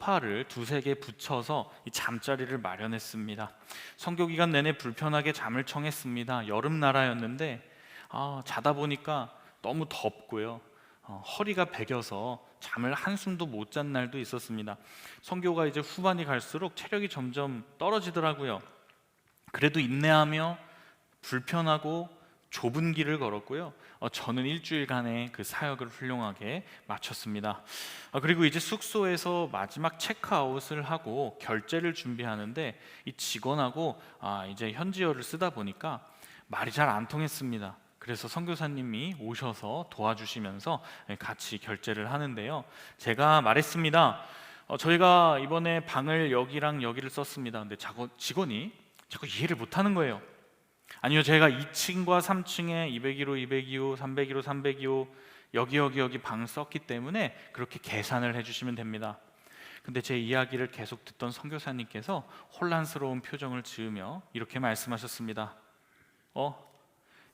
소파를 두세 개 붙여서 이 잠자리를 마련했습니다. 선교 기간 내내 불편하게 잠을 청했습니다. 여름 나라였는데 자다 보니까 너무 덥고요. 허리가 베겨서 잠을 한숨도 못 잔 날도 있었습니다. 선교가 이제 후반이 갈수록 체력이 점점 떨어지더라고요. 그래도 인내하며 불편하고 좁은 길을 걸었고요. 저는 일주일간의 그 사역을 훌륭하게 마쳤습니다. 그리고 이제 숙소에서 마지막 체크아웃을 하고 결제를 준비하는데 이 직원하고 이제 현지어를 쓰다 보니까 말이 잘 안 통했습니다. 그래서 선교사님이 오셔서 도와주시면서 같이 결제를 하는데요. 제가 말했습니다. 저희가 이번에 방을 여기랑 여기를 썼습니다. 근데 직원이 자꾸 이해를 못하는 거예요. 아니요, 제가 2층과 3층에 202호, 202호, 302호, 302호 여기 방 썼기 때문에 그렇게 계산을 해주시면 됩니다. 근데 제 이야기를 계속 듣던 선교사님께서 혼란스러운 표정을 지으며 이렇게 말씀하셨습니다.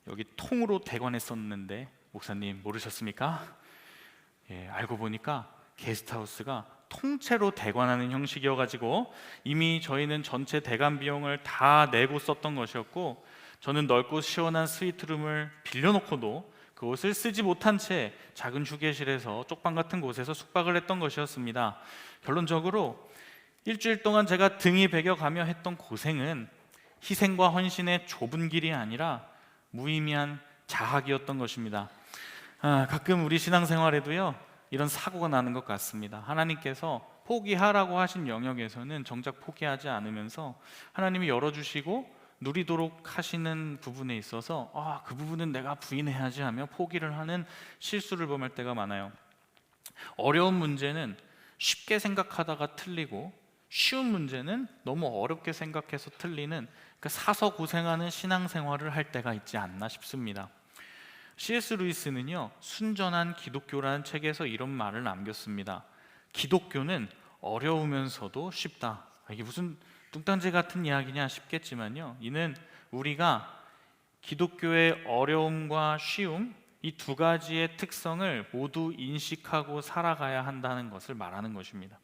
여기 통으로 대관했었는데 목사님 모르셨습니까? 알고 보니까 게스트하우스가 통째로 대관하는 형식이어가지고 이미 저희는 전체 대관 비용을 다 내고 썼던 것이었고, 저는 넓고 시원한 스위트룸을 빌려놓고도 그곳을 쓰지 못한 채 작은 휴게실에서 쪽방 같은 곳에서 숙박을 했던 것이었습니다. 결론적으로 일주일 동안 제가 등이 베겨가며 했던 고생은 희생과 헌신의 좁은 길이 아니라 무의미한 자학이었던 것입니다. 가끔 우리 신앙생활에도요 이런 사고가 나는 것 같습니다. 하나님께서 포기하라고 하신 영역에서는 정작 포기하지 않으면서 하나님이 열어주시고 누리도록 하시는 부분에 있어서 그 부분은 내가 부인해야지 하며 포기를 하는 실수를 범할 때가 많아요. 어려운 문제는 쉽게 생각하다가 틀리고 쉬운 문제는 너무 어렵게 생각해서 틀리는 그 사서 고생하는 신앙생활을 할 때가 있지 않나 싶습니다. C.S. 루이스는요 순전한 기독교라는 책에서 이런 말을 남겼습니다. 기독교는 어려우면서도 쉽다. 이게 무슨 뚱딴지 같은 이야기냐 싶겠지만요, 이는 우리가 기독교의 어려움과 쉬움, 이 두 가지의 특성을 모두 인식하고 살아가야 한다는 것을 말하는 것입니다.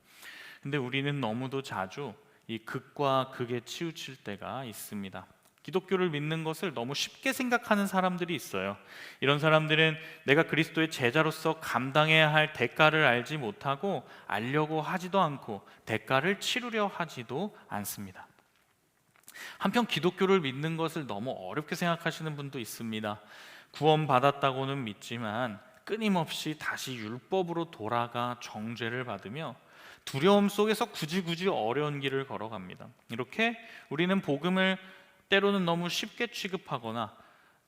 근데 우리는 너무도 자주 이 극과 극에 치우칠 때가 있습니다. 기독교를 믿는 것을 너무 쉽게 생각하는 사람들이 있어요. 이런 사람들은 내가 그리스도의 제자로서 감당해야 할 대가를 알지 못하고 알려고 하지도 않고 대가를 치르려 하지도 않습니다. 한편 기독교를 믿는 것을 너무 어렵게 생각하시는 분도 있습니다. 구원받았다고는 믿지만 끊임없이 다시 율법으로 돌아가 정죄를 받으며 두려움 속에서 굳이 어려운 길을 걸어갑니다. 이렇게 우리는 복음을 때로는 너무 쉽게 취급하거나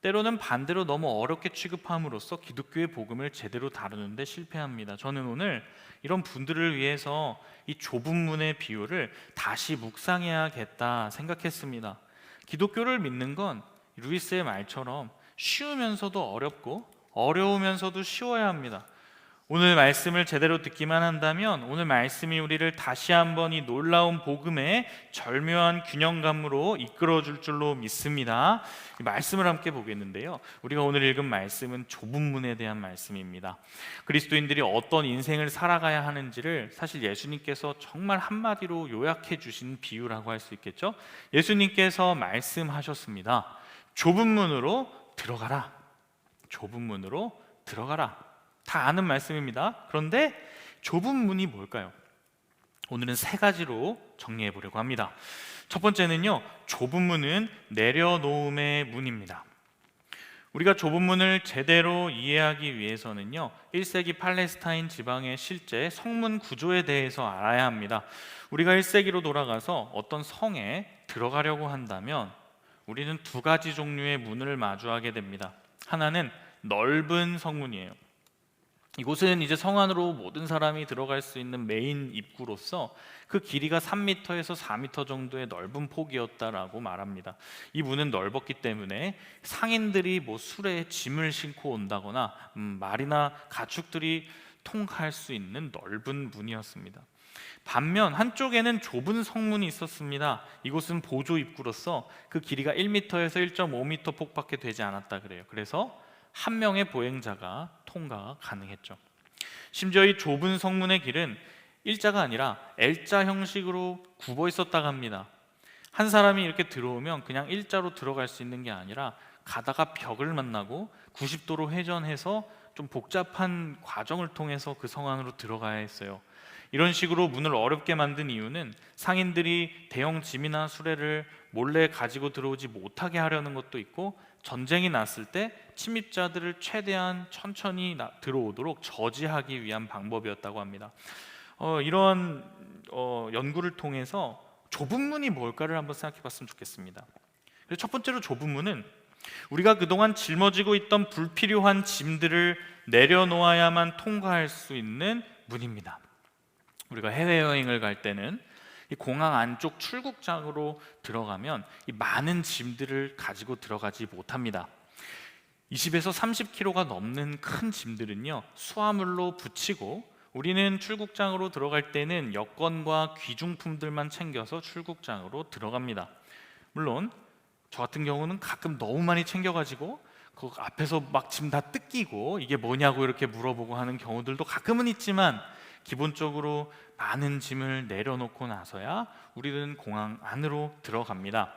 때로는 반대로 너무 어렵게 취급함으로써 기독교의 복음을 제대로 다루는데 실패합니다. 저는 오늘 이런 분들을 위해서 이 좁은 문의 비유를 다시 묵상해야겠다 생각했습니다. 기독교를 믿는 건 루이스의 말처럼 쉬우면서도 어렵고 어려우면서도 쉬워야 합니다. 오늘 말씀을 제대로 듣기만 한다면 오늘 말씀이 우리를 다시 한번 이 놀라운 복음의 절묘한 균형감으로 이끌어줄 줄로 믿습니다. 이 말씀을 함께 보겠는데요, 우리가 오늘 읽은 말씀은 좁은 문에 대한 말씀입니다. 그리스도인들이 어떤 인생을 살아가야 하는지를 사실 예수님께서 정말 한마디로 요약해 주신 비유라고 할 수 있겠죠. 예수님께서 말씀하셨습니다. 좁은 문으로 들어가라. 좁은 문으로 들어가라. 다 아는 말씀입니다. 그런데 좁은 문이 뭘까요? 오늘은 세 가지로 정리해 보려고 합니다. 첫 번째는요, 좁은 문은 내려놓음의 문입니다. 우리가 좁은 문을 제대로 이해하기 위해서는요 1세기 팔레스타인 지방의 실제 성문 구조에 대해서 알아야 합니다. 우리가 1세기로 돌아가서 어떤 성에 들어가려고 한다면 우리는 두 가지 종류의 문을 마주하게 됩니다. 하나는 넓은 성문이에요. 이곳은 이제 성 안으로 모든 사람이 들어갈 수 있는 메인 입구로서 그 길이가 3m에서 4m 정도의 넓은 폭이었다라고 말합니다. 이 문은 넓었기 때문에 상인들이 수레에 짐을 싣고 온다거나 말이나 가축들이 통과할 수 있는 넓은 문이었습니다. 반면 한쪽에는 좁은 성문이 있었습니다. 이곳은 보조 입구로서 그 길이가 1m에서 1.5m 폭밖에 되지 않았다 그래요. 그래서 한 명의 보행자가 통과가 가능했죠. 심지어 이 좁은 성문의 길은 일자가 아니라 L자 형식으로 굽어 있었다고 합니다. 한 사람이 이렇게 들어오면 그냥 일자로 들어갈 수 있는 게 아니라 가다가 벽을 만나고 90도로 회전해서 좀 복잡한 과정을 통해서 그 성 안으로 들어가야 했어요. 이런 식으로 문을 어렵게 만든 이유는 상인들이 대형 짐이나 수레를 몰래 가지고 들어오지 못하게 하려는 것도 있고, 전쟁이 났을 때 침입자들을 최대한 천천히 들어오도록 저지하기 위한 방법이었다고 합니다. 이런 연구를 통해서 좁은 문이 뭘까를 한번 생각해 봤으면 좋겠습니다. 그래서 첫 번째로 좁은 문은 우리가 그동안 짊어지고 있던 불필요한 짐들을 내려놓아야만 통과할 수 있는 문입니다. 우리가 해외여행을 갈 때는 이 공항 안쪽 출국장으로 들어가면 이 많은 짐들을 가지고 들어가지 못합니다. 20에서 30kg가 넘는 큰 짐들은요, 수화물로 붙이고 우리는 출국장으로 들어갈 때는 여권과 귀중품들만 챙겨서 출국장으로 들어갑니다. 물론 저 같은 경우는 가끔 너무 많이 챙겨가지고 그 앞에서 막 짐 다 뜯기고 이게 뭐냐고 이렇게 물어보고 하는 경우들도 가끔은 있지만, 기본적으로 많은 짐을 내려놓고 나서야 우리는 공항 안으로 들어갑니다.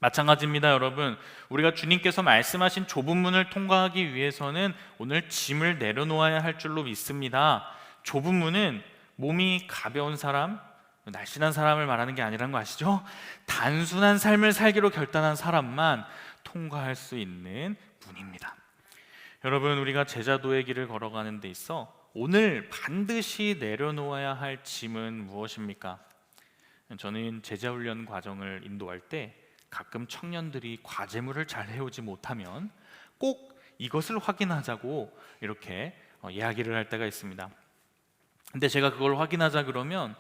마찬가지입니다, 여러분. 우리가 주님께서 말씀하신 좁은 문을 통과하기 위해서는 오늘 짐을 내려놓아야 할 줄로 믿습니다. 좁은 문은 몸이 가벼운 사람, 날씬한 사람을 말하는 게 아니라는 거 아시죠? 단순한 삶을 살기로 결단한 사람만 통과할 수 있는 문입니다. 여러분, 우리가 제자도의 길을 걸어가는 데 있어 오늘 반드시 내려놓아야 할 짐은 무엇입니까? 저는 제자훈련 과정을 인도할 때 가끔 청년들이 과제물을 잘 해오지 못하면 꼭 이것을 확인하자고 이렇게 이야기를 할 때가 있습니다. 근데 제가 그걸 확인하자 그러면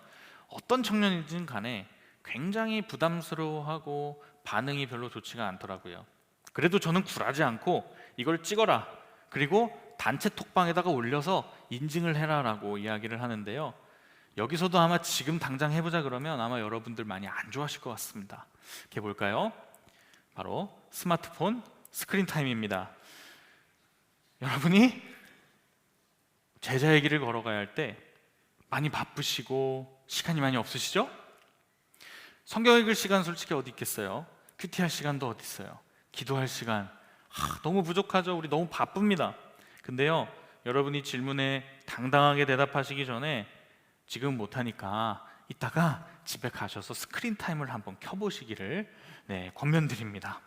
어떤 청년이든 간에 굉장히 부담스러워하고 반응이 별로 좋지가 않더라고요. 그래도 저는 굴하지 않고 이걸 찍어라, 그리고 단체 톡방에다가 올려서 인증을 해라라고 이야기를 하는데요, 여기서도 아마 지금 당장 해보자 그러면 아마 여러분들 많이 안 좋아하실 것 같습니다. 이게 뭘까요? 바로 스마트폰 스크린 타임입니다. 여러분이 제자의 길을 걸어가야 할 때 많이 바쁘시고 시간이 많이 없으시죠? 성경 읽을 시간 솔직히 어디 있겠어요? 큐티할 시간도 어디 있어요? 기도할 시간 너무 부족하죠. 우리 너무 바쁩니다. 근데요, 여러분이 질문에 당당하게 대답하시기 전에 지금 못하니까 이따가 집에 가셔서 스크린 타임을 한번 켜보시기를 권면드립니다.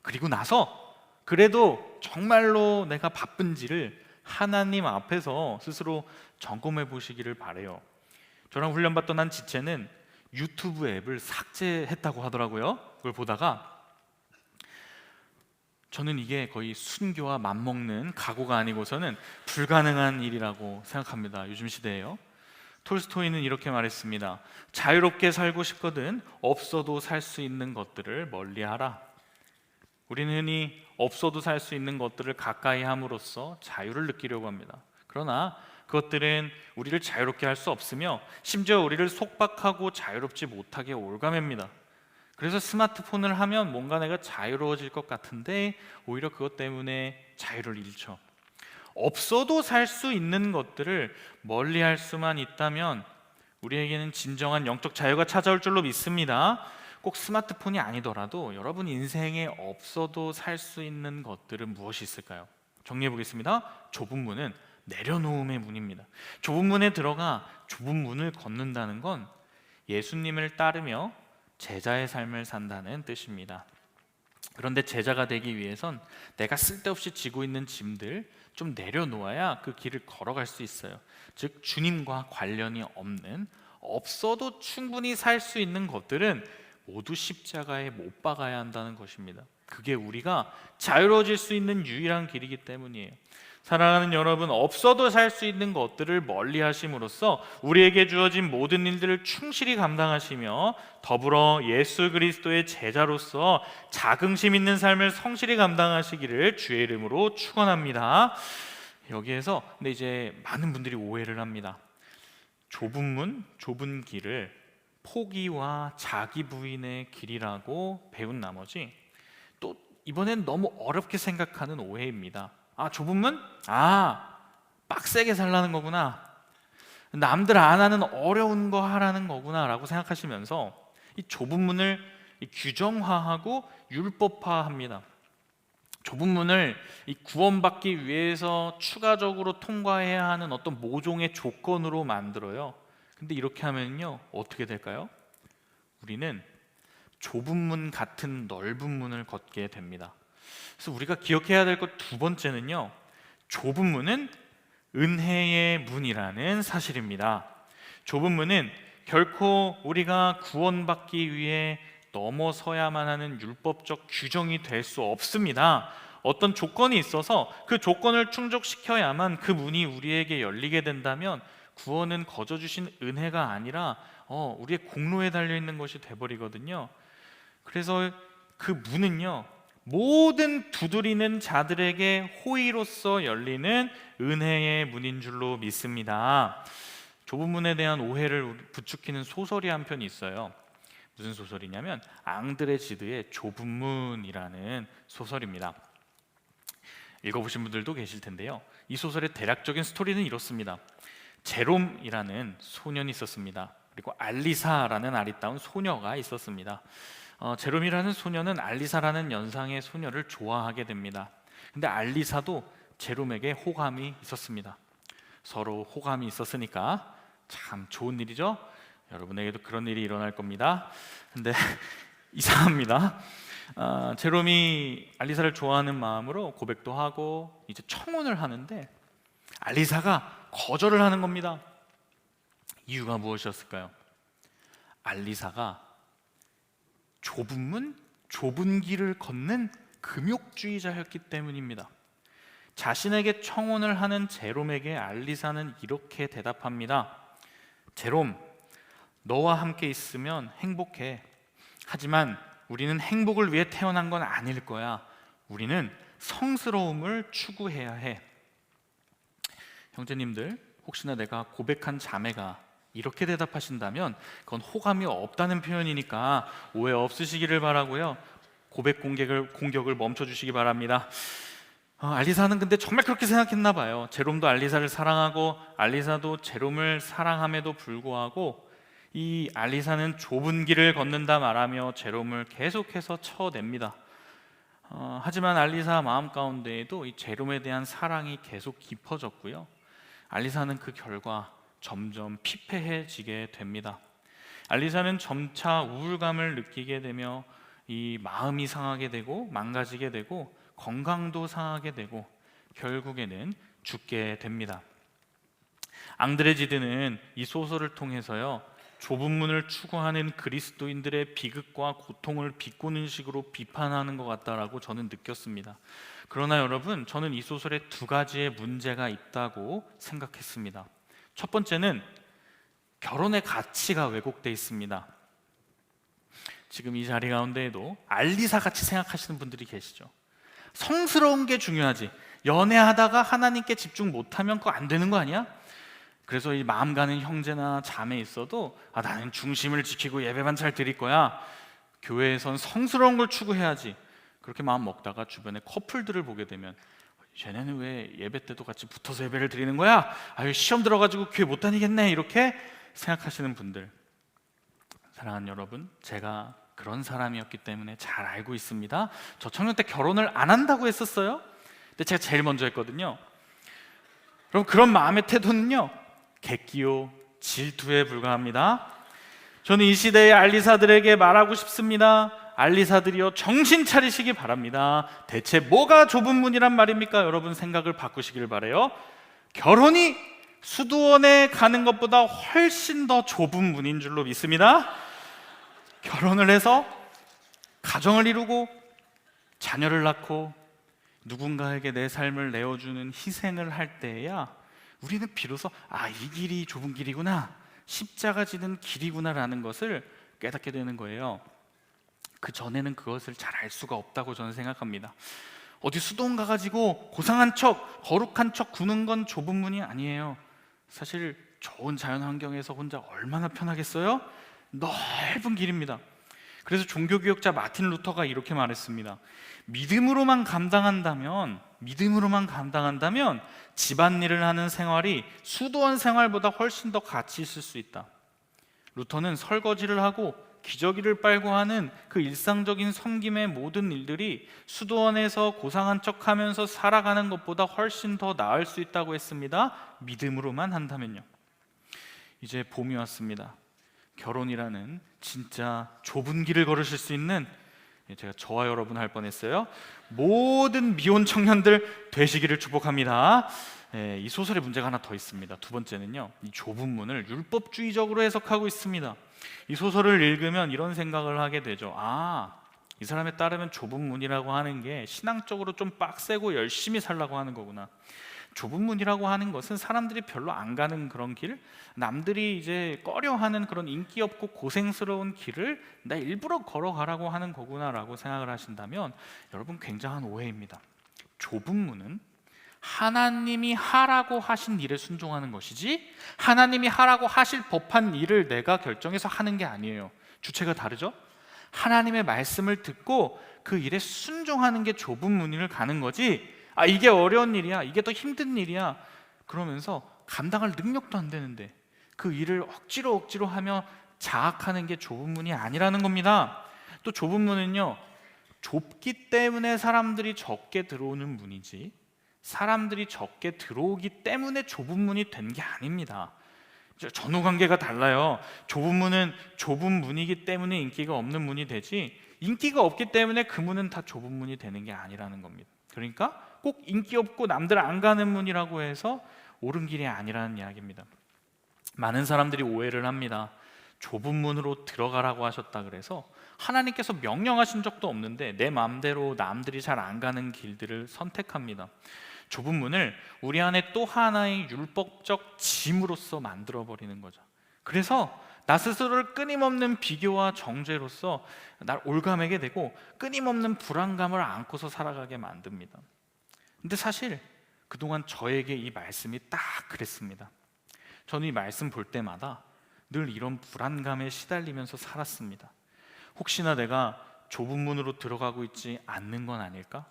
그리고 나서 그래도 정말로 내가 바쁜지를 하나님 앞에서 스스로 점검해 보시기를 바래요. 저랑 훈련받던 한 지체는 유튜브 앱을 삭제했다고 하더라고요. 그걸 보다가 저는 이게 거의 순교와 맞먹는 각오가 아니고서는 불가능한 일이라고 생각합니다. 요즘 시대에요. 톨스토이는 이렇게 말했습니다. 자유롭게 살고 싶거든 없어도 살 수 있는 것들을 멀리하라. 우리는 흔히 없어도 살 수 있는 것들을 가까이 함으로써 자유를 느끼려고 합니다. 그러나 그것들은 우리를 자유롭게 할 수 없으며 심지어 우리를 속박하고 자유롭지 못하게 올가맵니다. 그래서 스마트폰을 하면 뭔가 내가 자유로워질 것 같은데 오히려 그것 때문에 자유를 잃죠. 없어도 살 수 있는 것들을 멀리할 수만 있다면 우리에게는 진정한 영적 자유가 찾아올 줄로 믿습니다. 꼭 스마트폰이 아니더라도 여러분 인생에 없어도 살 수 있는 것들은 무엇이 있을까요? 정리해 보겠습니다. 좁은 문은 내려놓음의 문입니다. 좁은 문에 들어가 좁은 문을 걷는다는 건 예수님을 따르며 제자의 삶을 산다는 뜻입니다. 그런데 제자가 되기 위해선 내가 쓸데없이 지고 있는 짐들 좀 내려놓아야 그 길을 걸어갈 수 있어요. 즉 주님과 관련이 없는, 없어도 충분히 살 수 있는 것들은 모두 십자가에 못 박아야 한다는 것입니다. 그게 우리가 자유로워질 수 있는 유일한 길이기 때문이에요. 사랑하는 여러분, 없어도 살 수 있는 것들을 멀리 하심으로써 우리에게 주어진 모든 일들을 충실히 감당하시며 더불어 예수 그리스도의 제자로서 자긍심 있는 삶을 성실히 감당하시기를 주의 이름으로 축원합니다. 여기에서 근데 이제 많은 분들이 오해를 합니다. 좁은 문, 좁은 길을 포기와 자기 부인의 길이라고 배운 나머지 또 이번엔 너무 어렵게 생각하는 오해입니다. 좁은 문? 빡세게 살라는 거구나. 남들 안 하는 어려운 거 하라는 거구나라고 생각하시면서 이 좁은 문을 규정화하고 율법화합니다. 좁은 문을 이 구원받기 위해서 추가적으로 통과해야 하는 어떤 모종의 조건으로 만들어요. 근데 이렇게 하면요, 어떻게 될까요? 우리는 좁은 문 같은 넓은 문을 걷게 됩니다. 그래서 우리가 기억해야 될 것 두 번째는요, 좁은 문은 은혜의 문이라는 사실입니다. 좁은 문은 결코 우리가 구원받기 위해 넘어서야만 하는 율법적 규정이 될 수 없습니다. 어떤 조건이 있어서 그 조건을 충족시켜야만 그 문이 우리에게 열리게 된다면 구원은 거저 주신 은혜가 아니라 우리의 공로에 달려있는 것이 돼버리거든요. 그래서 그 문은요, 모든 두드리는 자들에게 호의로서 열리는 은혜의 문인 줄로 믿습니다. 좁은 문에 대한 오해를 부추기는 소설이 한 편이 있어요. 무슨 소설이냐면 앙드레 지드의 좁은 문이라는 소설입니다. 읽어보신 분들도 계실 텐데요, 이 소설의 대략적인 스토리는 이렇습니다. 제롬이라는 소년이 있었습니다. 그리고 알리사라는 아리따운 소녀가 있었습니다. 제롬이라는 소녀는 알리사라는 연상의 소녀를 좋아하게 됩니다. 근데 알리사도 제롬에게 호감이 있었습니다. 서로 호감이 있었으니까 참 좋은 일이죠. 여러분에게도 그런 일이 일어날 겁니다. 근데 이상합니다. 제롬이 알리사를 좋아하는 마음으로 고백도 하고 이제 청혼을 하는데 알리사가 거절을 하는 겁니다. 이유가 무엇이었을까요? 알리사가 좁은 문, 좁은 길을 걷는 금욕주의자였기 때문입니다. 자신에게 청혼을 하는 제롬에게 알리사는 이렇게 대답합니다. 제롬, 너와 함께 있으면 행복해. 하지만 우리는 행복을 위해 태어난 건 아닐 거야. 우리는 성스러움을 추구해야 해. 형제님들, 혹시나 내가 고백한 자매가 이렇게 대답하신다면 그건 호감이 없다는 표현이니까 오해 없으시기를 바라고요. 고백 공격을 멈춰주시기 바랍니다. 알리사는 근데 정말 그렇게 생각했나 봐요. 제롬도 알리사를 사랑하고 알리사도 제롬을 사랑함에도 불구하고 이 알리사는 좁은 길을 걷는다 말하며 제롬을 계속해서 쳐냅니다. 하지만 알리사 마음 가운데에도 이 제롬에 대한 사랑이 계속 깊어졌고요, 알리사는 그 결과 점점 피폐해지게 됩니다. 알리사는 점차 우울감을 느끼게 되며 이 마음이 상하게 되고 망가지게 되고 건강도 상하게 되고 결국에는 죽게 됩니다. 앙드레 지드는 이 소설을 통해서요, 좁은 문을 추구하는 그리스도인들의 비극과 고통을 비꼬는 식으로 비판하는 것 같다라고 저는 느꼈습니다. 그러나 여러분, 저는 이 소설에 두 가지의 문제가 있다고 생각했습니다. 첫 번째는 결혼의 가치가 왜곡되어 있습니다. 지금 이 자리 가운데에도 알리사 같이 생각하시는 분들이 계시죠. 성스러운 게 중요하지, 연애하다가 하나님께 집중 못하면 그거 안 되는 거 아니야? 그래서 이 마음 가는 형제나 자매 있어도 나는 중심을 지키고 예배만 잘 드릴 거야, 교회에선 성스러운 걸 추구해야지, 그렇게 마음 먹다가 주변에 커플들을 보게 되면 쟤네는 왜 예배 때도 같이 붙어서 예배를 드리는 거야? 시험 들어가지고 교회 못 다니겠네, 이렇게 생각하시는 분들, 사랑하는 여러분, 제가 그런 사람이었기 때문에 잘 알고 있습니다. 저 청년 때 결혼을 안 한다고 했었어요. 근데 제가 제일 먼저 했거든요. 그럼 그런 마음의 태도는요, 객기요, 질투에 불과합니다. 저는 이 시대의 알리사들에게 말하고 싶습니다. 알리사들이요, 정신 차리시기 바랍니다. 대체 뭐가 좁은 문이란 말입니까? 여러분 생각을 바꾸시길 바라요. 결혼이 수도원에 가는 것보다 훨씬 더 좁은 문인 줄로 믿습니다. 결혼을 해서 가정을 이루고 자녀를 낳고 누군가에게 내 삶을 내어주는 희생을 할 때야 우리는 비로소 이 길이 좁은 길이구나, 십자가 지는 길이구나라는 것을 깨닫게 되는 거예요. 그 전에는 그것을 잘 알 수가 없다고 저는 생각합니다. 어디 수도원 가가지고 고상한 척, 거룩한 척 구는 건 좁은 문이 아니에요. 사실 좋은 자연 환경에서 혼자 얼마나 편하겠어요? 넓은 길입니다. 그래서 종교개혁자 마틴 루터가 이렇게 말했습니다. 믿음으로만 감당한다면 집안일을 하는 생활이 수도원 생활보다 훨씬 더 가치 있을 수 있다. 루터는 설거지를 하고 기저귀를 빨고 하는 그 일상적인 섬김의 모든 일들이 수도원에서 고상한 척하면서 살아가는 것보다 훨씬 더 나을 수 있다고 했습니다. 믿음으로만 한다면요. 이제 봄이 왔습니다. 결혼이라는 진짜 좁은 길을 걸으실 수 있는, 제가 저와 여러분 할 뻔했어요. 모든 미혼 청년들 되시기를 축복합니다. 이 소설에 문제가 하나 더 있습니다. 두 번째는요, 이 좁은 문을 율법주의적으로 해석하고 있습니다. 이 소설을 읽으면 이런 생각을 하게 되죠. 이 사람에 따르면 좁은 문이라고 하는 게 신앙적으로 좀 빡세고 열심히 살라고 하는 거구나. 좁은 문이라고 하는 것은 사람들이 별로 안 가는 그런 길, 남들이 이제 꺼려하는 그런 인기 없고 고생스러운 길을 나 일부러 걸어가라고 하는 거구나라고 생각을 하신다면 여러분, 굉장한 오해입니다. 좁은 문은 하나님이 하라고 하신 일에 순종하는 것이지, 하나님이 하라고 하실 법한 일을 내가 결정해서 하는 게 아니에요. 주체가 다르죠? 하나님의 말씀을 듣고 그 일에 순종하는 게 좁은 문을 가는 거지, 이게 어려운 일이야, 이게 더 힘든 일이야 그러면서 감당할 능력도 안 되는데 그 일을 억지로 하며 자학하는 게 좁은 문이 아니라는 겁니다. 또 좁은 문은요, 좁기 때문에 사람들이 적게 들어오는 문이지, 사람들이 적게 들어오기 때문에 좁은 문이 된 게 아닙니다. 전후관계가 달라요. 좁은 문은 좁은 문이기 때문에 인기가 없는 문이 되지, 인기가 없기 때문에 그 문은 다 좁은 문이 되는 게 아니라는 겁니다. 그러니까 꼭 인기 없고 남들 안 가는 문이라고 해서 옳은 길이 아니라는 이야기입니다. 많은 사람들이 오해를 합니다. 좁은 문으로 들어가라고 하셨다 그래서 하나님께서 명령하신 적도 없는데 내 마음대로 남들이 잘 안 가는 길들을 선택합니다. 좁은 문을 우리 안에 또 하나의 율법적 짐으로서 만들어버리는 거죠. 그래서 나 스스로를 끊임없는 비교와 정죄로서 날 올가매게 되고 끊임없는 불안감을 안고서 살아가게 만듭니다. 근데 사실 그동안 저에게 이 말씀이 딱 그랬습니다. 저는 이 말씀 볼 때마다 늘 이런 불안감에 시달리면서 살았습니다. 혹시나 내가 좁은 문으로 들어가고 있지 않는 건 아닐까?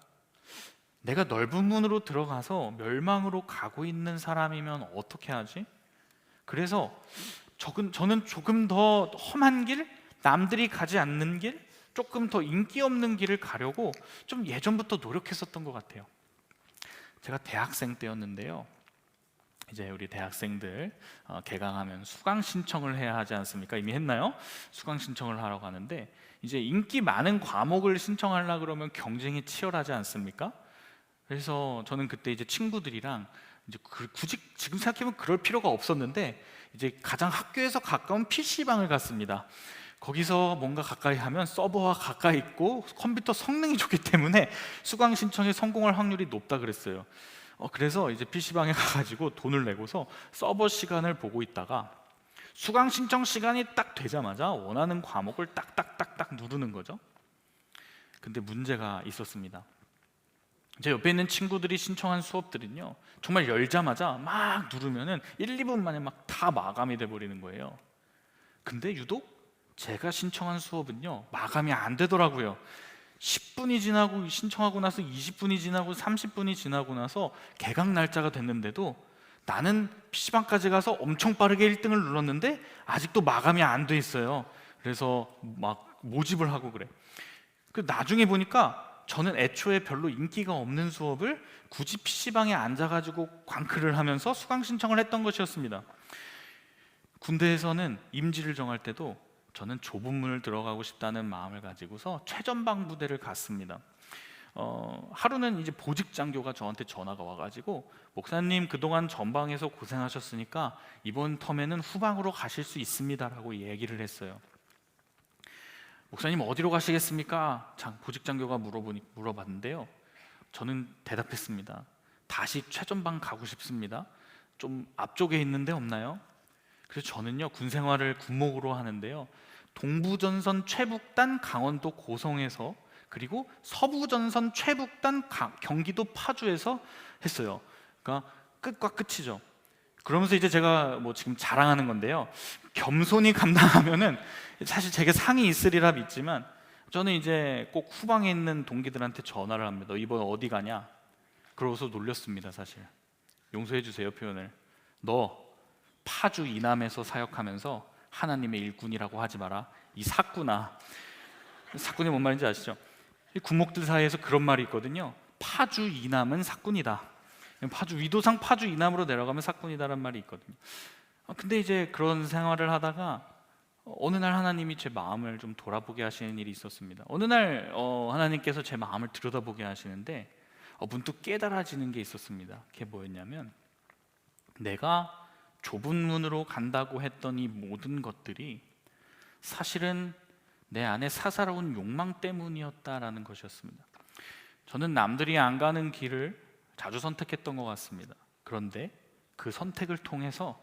내가 넓은 문으로 들어가서 멸망으로 가고 있는 사람이면 어떻게 하지? 그래서 저는 조금 더 험한 길, 남들이 가지 않는 길, 조금 더 인기 없는 길을 가려고 좀 예전부터 노력했었던 것 같아요. 제가 대학생 때였는데요, 이제 우리 대학생들 개강하면 수강 신청을 해야 하지 않습니까? 이미 했나요? 수강 신청을 하러 가는데 이제 인기 많은 과목을 신청하려 그러면 경쟁이 치열하지 않습니까? 그래서 저는 그때 이제 친구들이랑 이제 굳이 지금 생각해보면 그럴 필요가 없었는데 이제 가장 학교에서 가까운 PC방을 갔습니다. 거기서 뭔가 가까이 하면 서버와 가까이 있고 컴퓨터 성능이 좋기 때문에 수강 신청에 성공할 확률이 높다 그랬어요. 그래서 이제 PC방에 가가지고 돈을 내고서 서버 시간을 보고 있다가 수강 신청 시간이 딱 되자마자 원하는 과목을 딱딱딱딱 누르는 거죠. 근데 문제가 있었습니다. 제 옆에 있는 친구들이 신청한 수업들은요, 정말 열자마자 막 누르면은 1, 2분 만에 막 다 마감이 돼버리는 거예요. 근데 유독 제가 신청한 수업은요, 마감이 안 되더라고요. 10분이 지나고 신청하고 나서 20분이 지나고 30분이 지나고 나서 개강 날짜가 됐는데도 나는 PC방까지 가서 엄청 빠르게 1등을 눌렀는데 아직도 마감이 안 돼 있어요. 그래서 막 모집을 하고 그래. 나중에 보니까 저는 애초에 별로 인기가 없는 수업을 굳이 PC방에 앉아가지고 광클을 하면서 수강 신청을 했던 것이었습니다. 군대에서는 임지를 정할 때도 저는 좁은 문을 들어가고 싶다는 마음을 가지고서 최전방 부대를 갔습니다. 하루는 이제 보직 장교가 저한테 전화가 와가지고, 목사님 그동안 전방에서 고생하셨으니까 이번 텀에는 후방으로 가실 수 있습니다라고 얘기를 했어요. 목사님 어디로 가시겠습니까? 보직 장교가 물어봤는데요, 저는 대답했습니다. 다시 최전방 가고 싶습니다. 좀 앞쪽에 있는데 없나요? 그래서 저는요, 군 생활을 군목으로 하는데요, 동부전선 최북단 강원도 고성에서, 그리고 서부전선 최북단 경기도 파주에서 했어요. 그러니까 끝과 끝이죠. 그러면서 이제 제가 뭐 지금 자랑하는 건데요, 겸손히 감당하면은 사실 제게 상이 있으리라 믿지만, 저는 이제 꼭 후방에 있는 동기들한테 전화를 합니다. 너 이번 어디 가냐? 그러고서 놀렸습니다. 사실 용서해 주세요, 표현을. 너 파주 이남에서 사역하면서 하나님의 일꾼이라고 하지 마라. 이 사꾼아. 사꾼이 뭔 말인지 아시죠? 이 군목들 사이에서 그런 말이 있거든요. 파주 이남은 사꾼이다. 파주 위도상 파주 이남으로 내려가면 사꾼이다라는 말이 있거든요. 근데 이제 그런 생활을 하다가 어느 날 하나님이 제 마음을 좀 돌아보게 하시는 일이 있었습니다. 어느 날 하나님께서 제 마음을 들여다보게 하시는데 문득 깨달아지는 게 있었습니다. 그게 뭐였냐면, 내가 좁은 문으로 간다고 했던 이 모든 것들이 사실은 내 안에 사사로운 욕망 때문이었다라는 것이었습니다. 저는 남들이 안 가는 길을 자주 선택했던 것 같습니다. 그런데 그 선택을 통해서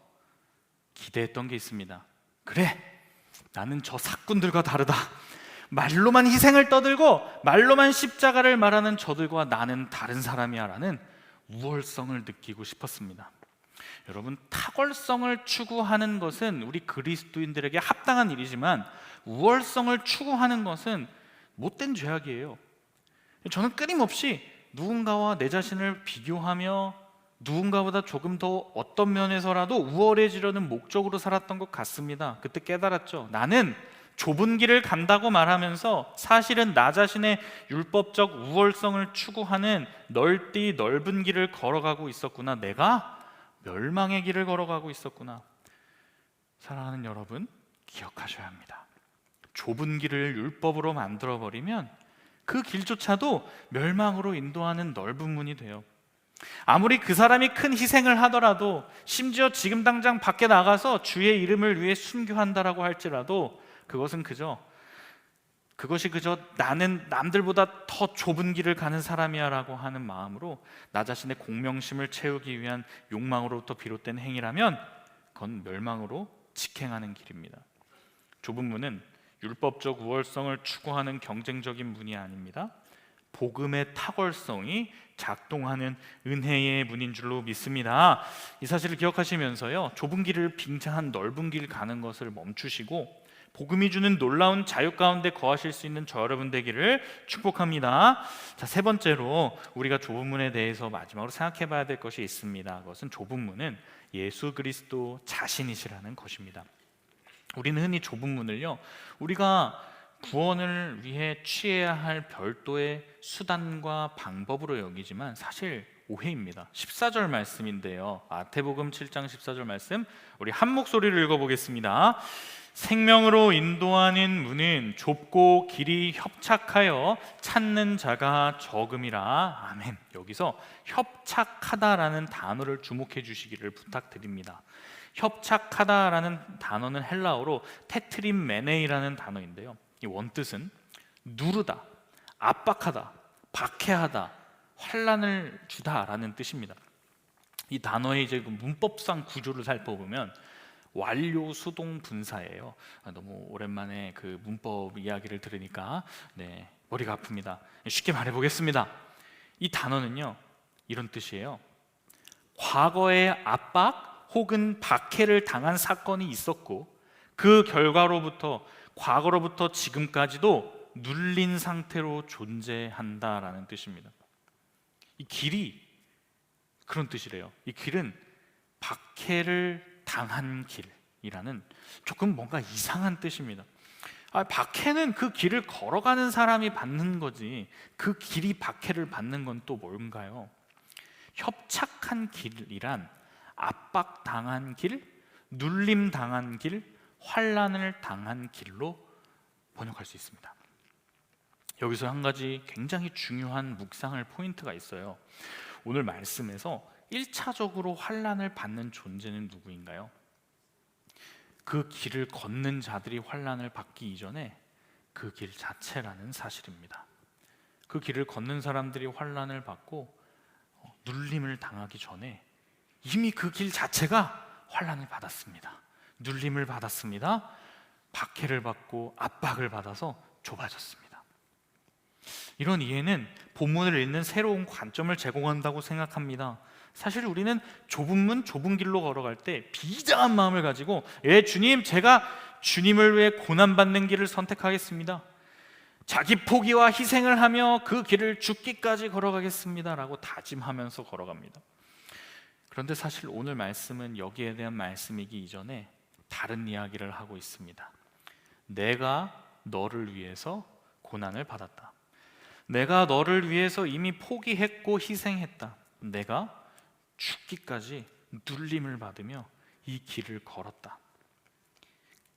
기대했던 게 있습니다. 그래, 나는 저 사꾼들과 다르다. 말로만 희생을 떠들고 말로만 십자가를 말하는 저들과 나는 다른 사람이야 라는 우월성을 느끼고 싶었습니다. 여러분, 탁월성을 추구하는 것은 우리 그리스도인들에게 합당한 일이지만 우월성을 추구하는 것은 못된 죄악이에요. 저는 끊임없이 누군가와 내 자신을 비교하며 누군가보다 조금 더 어떤 면에서라도 우월해지려는 목적으로 살았던 것 같습니다. 그때 깨달았죠. 나는 좁은 길을 간다고 말하면서 사실은 나 자신의 율법적 우월성을 추구하는 넓디 넓은 길을 걸어가고 있었구나. 내가 멸망의 길을 걸어가고 있었구나. 사랑하는 여러분, 기억하셔야 합니다. 좁은 길을 율법으로 만들어버리면 그 길조차도 멸망으로 인도하는 넓은 문이 돼요. 아무리 그 사람이 큰 희생을 하더라도, 심지어 지금 당장 밖에 나가서 주의 이름을 위해 순교한다라고 할지라도 그것이 그저 나는 남들보다 더 좁은 길을 가는 사람이야 라고 하는 마음으로 나 자신의 공명심을 채우기 위한 욕망으로부터 비롯된 행위라면 그건 멸망으로 직행하는 길입니다. 좁은 문은 율법적 우월성을 추구하는 경쟁적인 문이 아닙니다. 복음의 탁월성이 작동하는 은혜의 문인 줄로 믿습니다. 이 사실을 기억하시면서요, 좁은 길을 빙자한 넓은 길 가는 것을 멈추시고 복음이 주는 놀라운 자유 가운데 거하실 수 있는 저 여러분 되기를 축복합니다. 자, 세 번째로 우리가 좁은 문에 대해서 마지막으로 생각해 봐야 될 것이 있습니다. 그것은 좁은 문은 예수 그리스도 자신이시라는 것입니다. 우리는 흔히 좁은 문을요, 우리가 구원을 위해 취해야 할 별도의 수단과 방법으로 여기지만 사실 오해입니다. 14절 말씀인데요, 마태복음 7장 14절 말씀, 우리 한 목소리를 읽어보겠습니다. 생명으로 인도하는 문은 좁고 길이 협착하여 찾는 자가 적음이라. 아멘. 여기서 협착하다라는 단어를 주목해 주시기를 부탁드립니다. 협착하다라는 단어는 헬라어로 테트림메네이라는 단어인데요, 이 원뜻은 누르다, 압박하다, 박해하다, 환난을 주다라는 뜻입니다. 이 단어의 이제 문법상 구조를 살펴보면 완료 수동 분사예요. 너무 오랜만에 그 문법 이야기를 들으니까 머리가 아픕니다. 쉽게 말해보겠습니다. 이 단어는요, 이런 뜻이에요. 과거에 압박 혹은 박해를 당한 사건이 있었고 그 결과로부터 과거로부터 지금까지도 눌린 상태로 존재한다라는 뜻입니다. 이 길이 그런 뜻이래요. 이 길은 박해를 당한 길이라는 조금 뭔가 이상한 뜻입니다. 박해는 그 길을 걸어가는 사람이 받는 거지, 그 길이 박해를 받는 건 또 뭔가요? 협착한 길이란 압박당한 길, 눌림당한 길, 환난을 당한 길로 번역할 수 있습니다. 여기서 한 가지 굉장히 중요한 묵상할 포인트가 있어요. 오늘 말씀에서 1차적으로 환난을 받는 존재는 누구인가요? 그 길을 걷는 자들이 환난을 받기 이전에 그 길 자체라는 사실입니다. 그 길을 걷는 사람들이 환난을 받고 눌림을 당하기 전에 이미 그 길 자체가 환난을 받았습니다. 눌림을 받았습니다. 박해를 받고 압박을 받아서 좁아졌습니다. 이런 이해는 본문을 읽는 새로운 관점을 제공한다고 생각합니다. 사실 우리는 좁은 문, 좁은 길로 걸어갈 때 비장한 마음을 가지고 주님, 제가 주님을 위해 고난받는 길을 선택하겠습니다. 자기 포기와 희생을 하며 그 길을 죽기까지 걸어가겠습니다 라고 다짐하면서 걸어갑니다. 그런데 사실 오늘 말씀은 여기에 대한 말씀이기 이전에 다른 이야기를 하고 있습니다. 내가 너를 위해서 고난을 받았다. 내가 너를 위해서 이미 포기했고 희생했다. 내가 죽기까지 눌림을 받으며 이 길을 걸었다.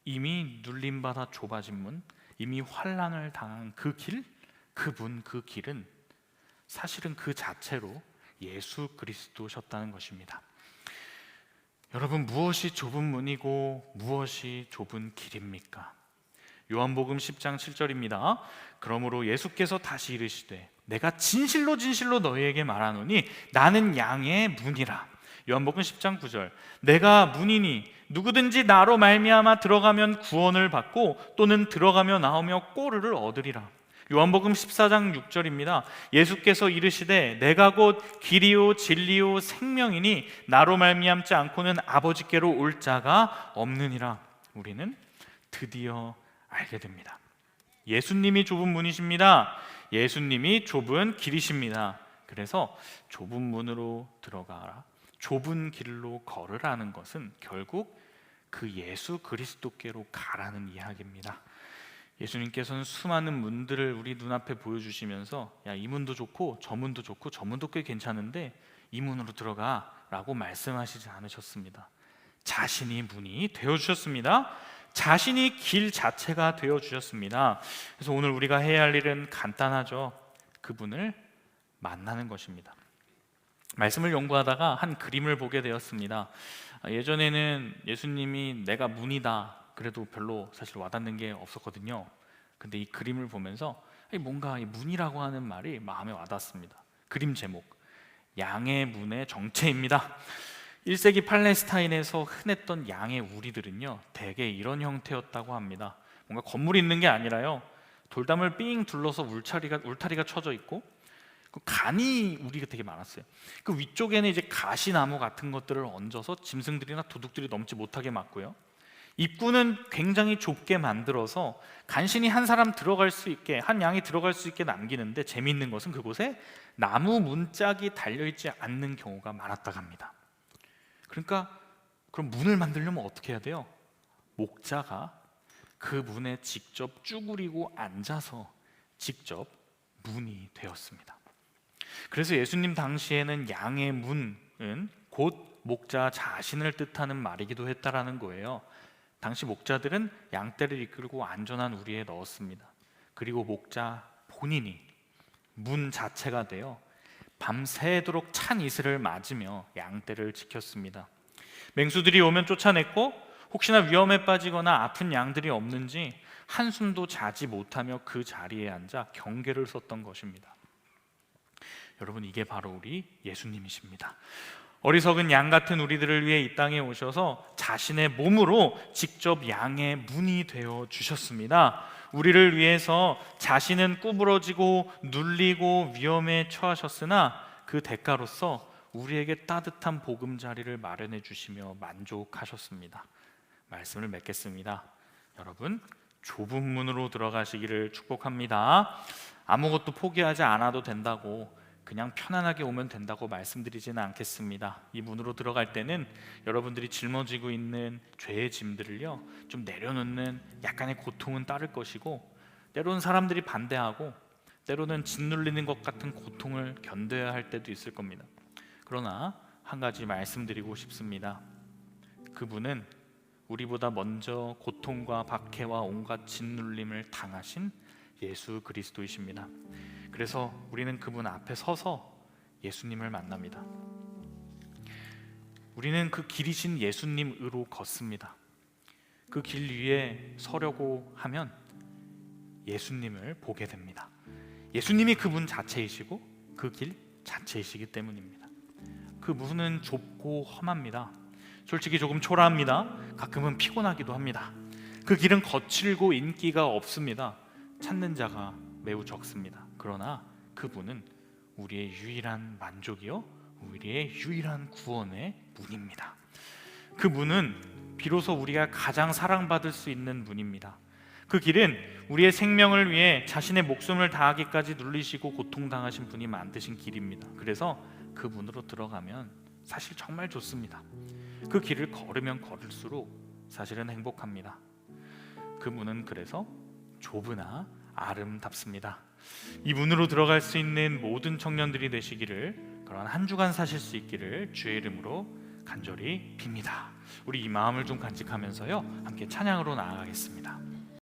이미 눌림받아 좁아진 문, 이미 환난을 당한 그 길, 그 문, 그 길은 사실은 그 자체로 예수 그리스도셨다는 것입니다. 여러분, 무엇이 좁은 문이고 무엇이 좁은 길입니까? 요한복음 10장 7절입니다. 그러므로 예수께서 다시 이르시되 내가 진실로 진실로 너희에게 말하노니 나는 양의 문이라. 요한복음 10장 9절, 내가 문이니 누구든지 나로 말미암아 들어가면 구원을 받고 또는 들어가며 나오며 꼴을 얻으리라. 요한복음 14장 6절입니다. 예수께서 이르시되 내가 곧 길이요 진리요 생명이니 나로 말미암지 않고는 아버지께로 올 자가 없느니라. 우리는 드디어 알게 됩니다. 예수님이 좁은 문이십니다. 예수님이 좁은 길이십니다. 그래서 좁은 문으로 들어가라, 좁은 길로 걸으라는 것은 결국 그 예수 그리스도께로 가라는 이야기입니다. 예수님께서는 수많은 문들을 우리 눈앞에 보여주시면서 이 문도 좋고 저 문도 좋고 저 문도 꽤 괜찮은데 이 문으로 들어가 라고 말씀하시지 않으셨습니다. 자신이 문이 되어주셨습니다. 자신이 길 자체가 되어주셨습니다. 그래서 오늘 우리가 해야 할 일은 간단하죠. 그분을 만나는 것입니다. 말씀을 연구하다가 한 그림을 보게 되었습니다. 예전에는 예수님이 내가 문이다 그래도 별로 사실 와닿는 게 없었거든요. 근데 이 그림을 보면서 뭔가 이 문이라고 하는 말이 마음에 와닿습니다. 그림 제목, 양의 문의 정체입니다. 1세기 팔레스타인에서 흔했던 양의 우리들은요 대개 이런 형태였다고 합니다. 뭔가 건물이 있는 게 아니라요, 돌담을 삥 둘러서 울타리가 쳐져 있고 그 간이 우리가 되게 많았어요. 그 위쪽에는 이제 가시나무 같은 것들을 얹어서 짐승들이나 도둑들이 넘지 못하게 막고요, 입구는 굉장히 좁게 만들어서 간신히 한 사람 들어갈 수 있게, 한 양이 들어갈 수 있게 남기는데, 재미있는 것은 그곳에 나무 문짝이 달려있지 않는 경우가 많았다고 합니다. 그러니까 그럼 문을 만들려면 어떻게 해야 돼요? 목자가 그 문에 직접 쭈그리고 앉아서 직접 문이 되었습니다. 그래서 예수님 당시에는 양의 문은 곧 목자 자신을 뜻하는 말이기도 했다라는 거예요. 당시 목자들은 양떼를 이끌고 안전한 우리에 넣었습니다. 그리고 목자 본인이 문 자체가 되어 밤새도록 찬 이슬을 맞으며 양떼를 지켰습니다. 맹수들이 오면 쫓아냈고 혹시나 위험에 빠지거나 아픈 양들이 없는지 한숨도 자지 못하며 그 자리에 앉아 경계를 섰던 것입니다. 여러분, 이게 바로 우리 예수님이십니다. 어리석은 양 같은 우리들을 위해 이 땅에 오셔서 자신의 몸으로 직접 양의 문이 되어 주셨습니다. 우리를 위해서 자신은 구부러지고 눌리고 위험에 처하셨으나 그 대가로서 우리에게 따뜻한 보금자리를 마련해 주시며 만족하셨습니다. 말씀을 맺겠습니다. 여러분, 좁은 문으로 들어가시기를 축복합니다. 아무것도 포기하지 않아도 된다고, 그냥 편안하게 오면 된다고 말씀드리지는 않겠습니다. 이 문으로 들어갈 때는 여러분들이 짊어지고 있는 죄의 짐들을요 좀 내려놓는 약간의 고통은 따를 것이고, 때로는 사람들이 반대하고 때로는 짓눌리는 것 같은 고통을 견뎌야 할 때도 있을 겁니다. 그러나 한 가지 말씀드리고 싶습니다. 그분은 우리보다 먼저 고통과 박해와 온갖 짓눌림을 당하신 예수 그리스도이십니다. 그래서 우리는 그분 앞에 서서 예수님을 만납니다. 우리는 그 길이신 예수님으로 걷습니다. 그 길 위에 서려고 하면 예수님을 보게 됩니다. 예수님이 그분 자체이시고 그 길 자체이시기 때문입니다. 그 문은 좁고 험합니다. 솔직히 조금 초라합니다. 가끔은 피곤하기도 합니다. 그 길은 거칠고 인기가 없습니다. 찾는 자가 매우 적습니다. 그러나 그분은 우리의 유일한 만족이요 우리의 유일한 구원의 문입니다. 그 문은 비로소 우리가 가장 사랑받을 수 있는 문입니다. 그 길은 우리의 생명을 위해 자신의 목숨을 다하기까지 눌리시고 고통당하신 분이 만드신 길입니다. 그래서 그 문으로 들어가면 사실 정말 좋습니다. 그 길을 걸으면 걸을수록 사실은 행복합니다. 그 문은 그래서 좁으나 아름답습니다. 이 문으로 들어갈 수 있는 모든 청년들이 되시기를, 그런 한 주간 사실 수 있기를 주의 이름으로 간절히 빕니다. 우리 이 마음을 좀 간직하면서요, 함께 찬양으로 나아가겠습니다.